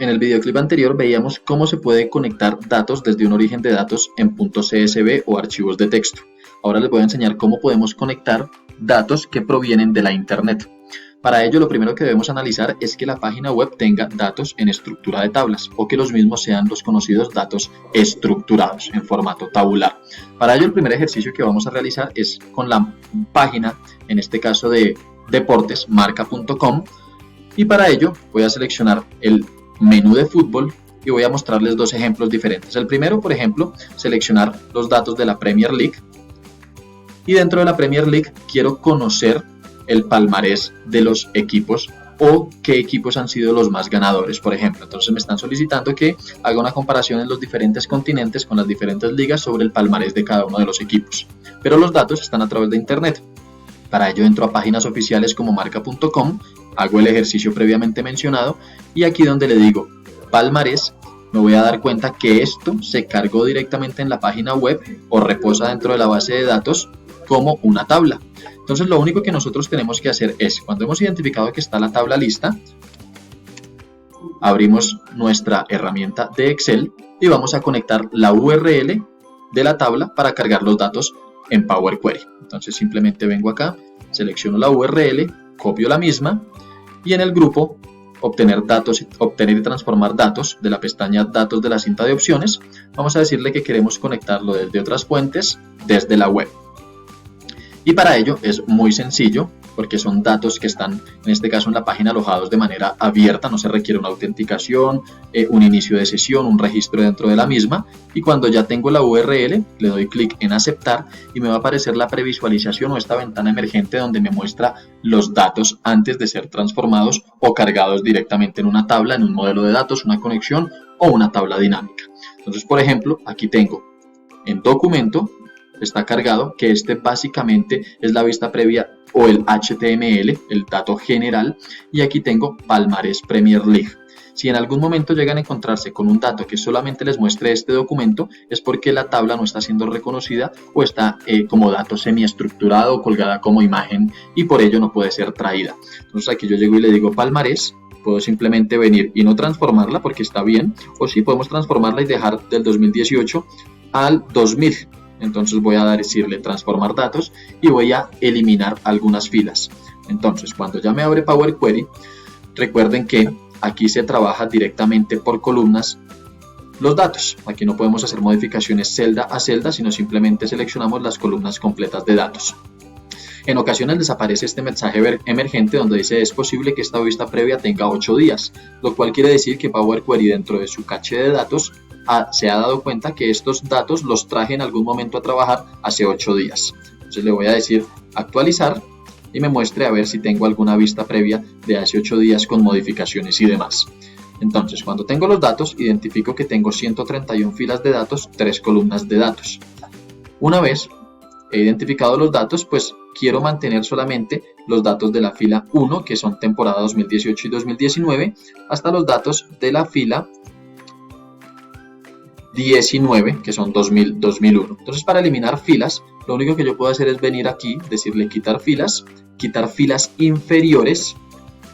En el videoclip anterior veíamos cómo se puede conectar datos desde un origen de datos en .csv o archivos de texto. Ahora les voy a enseñar cómo podemos conectar datos que provienen de la internet. Para ello, lo primero que debemos analizar es que la página web tenga datos en estructura de tablas o que los mismos sean los conocidos datos estructurados en formato tabular. Para ello, el primer ejercicio que vamos a realizar es con la página, en este caso de deportes, marca.com, y para ello voy a seleccionar el menú de fútbol y voy a mostrarles dos ejemplos diferentes. El primero, por ejemplo, seleccionar los datos de la Premier League, y dentro de la Premier League quiero conocer el palmarés de los equipos o qué equipos han sido los más ganadores, por ejemplo. Entonces me están solicitando que haga una comparación en los diferentes continentes con las diferentes ligas sobre el palmarés de cada uno de los equipos. Pero los datos están a través de internet. Para ello entro a páginas oficiales como marca.com, hago el ejercicio previamente mencionado y aquí donde le digo palmarés, me voy a dar cuenta que esto se cargó directamente en la página web o reposa dentro de la base de datos como una tabla. Entonces lo único que nosotros tenemos que hacer es, cuando hemos identificado que está la tabla lista, abrimos nuestra herramienta de Excel y vamos a conectar la URL de la tabla para cargar los datos en Power Query. Entonces simplemente vengo acá, selecciono la URL, copio la misma y en el grupo obtener y transformar datos de la pestaña datos de la cinta de opciones, vamos a decirle que queremos conectarlo desde otras fuentes, desde la web. Y para ello es muy sencillo porque son datos que están en este caso en la página alojados de manera abierta, no se requiere una autenticación, un inicio de sesión, un registro dentro de la misma, y cuando ya tengo la URL le doy clic en aceptar y me va a aparecer la previsualización o esta ventana emergente donde me muestra los datos antes de ser transformados o cargados directamente en una tabla, en un modelo de datos, una conexión o una tabla dinámica. Entonces, por ejemplo, aquí tengo en documento, está cargado, que este básicamente es la vista previa o el HTML, el dato general, y aquí tengo palmarés Premier League. Si en algún momento llegan a encontrarse con un dato que solamente les muestre este documento, es porque la tabla no está siendo reconocida o está como dato semiestructurado o colgada como imagen y por ello no puede ser traída. Entonces aquí yo llego y le digo palmarés, puedo simplemente venir y no transformarla porque está bien, o sí podemos transformarla y dejar del 2018 al 2000. Entonces voy a decirle transformar datos y voy a eliminar algunas filas. Entonces cuando ya me abre Power Query, recuerden que aquí se trabaja directamente por columnas los datos. Aquí no podemos hacer modificaciones celda a celda, sino simplemente seleccionamos las columnas completas de datos. En ocasiones les aparece este mensaje emergente donde dice es posible que esta vista previa tenga 8 días, lo cual quiere decir que Power Query dentro de su caché de datos se ha dado cuenta que estos datos los traje en algún momento a trabajar hace 8 días. Entonces le voy a decir actualizar y me muestre a ver si tengo alguna vista previa de hace 8 días con modificaciones y demás. Entonces cuando tengo los datos identifico que tengo 131 filas de datos, 3 columnas de datos. Una vez he identificado los datos, pues quiero mantener solamente los datos de la fila 1, que son temporada 2018 y 2019, hasta los datos de la fila 19, que son 2000-2001. Entonces para eliminar filas, lo único que yo puedo hacer es venir aquí, decirle quitar filas inferiores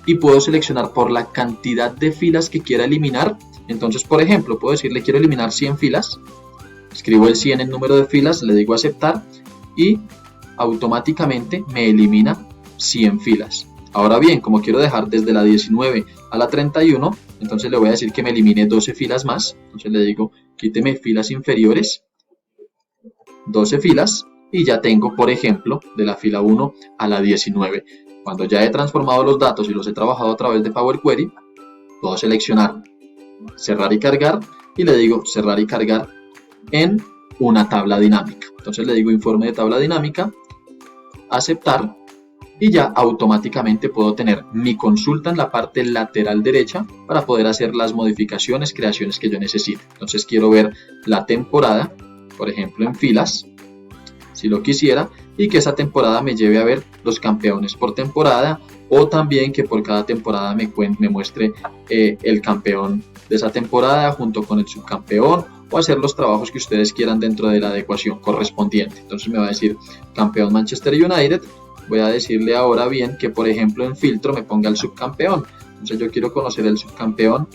y puedo seleccionar por la cantidad de filas que quiera eliminar. Entonces, por ejemplo, puedo decirle quiero eliminar 100 filas, escribo el 100 en número de filas, le digo aceptar y automáticamente me elimina 100 filas. Ahora bien, como quiero dejar desde la 19 a la 31, entonces le voy a decir que me elimine 12 filas más. Entonces le digo quíteme filas inferiores, 12 filas y ya tengo, por ejemplo, de la fila 1 a la 19. Cuando ya he transformado los datos y los he trabajado a través de Power Query, puedo seleccionar cerrar y cargar y le digo cerrar y cargar en una tabla dinámica. Entonces le digo informe de tabla dinámica, aceptar y ya automáticamente puedo tener mi consulta en la parte lateral derecha para poder hacer las modificaciones, creaciones que yo necesite. Entonces quiero ver la temporada, por ejemplo en filas, si lo quisiera, y que esa temporada me lleve a ver los campeones por temporada o también que por cada temporada me muestre el campeón de esa temporada junto con el subcampeón o hacer los trabajos que ustedes quieran dentro de la adecuación correspondiente. Entonces me va a decir campeón Manchester United. Voy a decirle ahora bien que por ejemplo en filtro me ponga el subcampeón. Entonces yo quiero conocer el subcampeón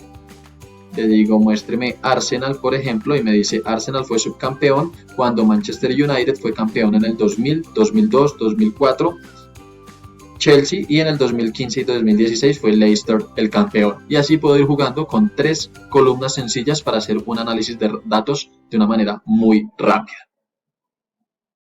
le digo muéstreme Arsenal, por ejemplo, y me dice Arsenal fue subcampeón cuando Manchester United fue campeón en el 2000, 2002, 2004, Chelsea, y en el 2015 y 2016 fue Leicester el campeón. Y así puedo ir jugando con 3 columnas sencillas para hacer un análisis de datos de una manera muy rápida.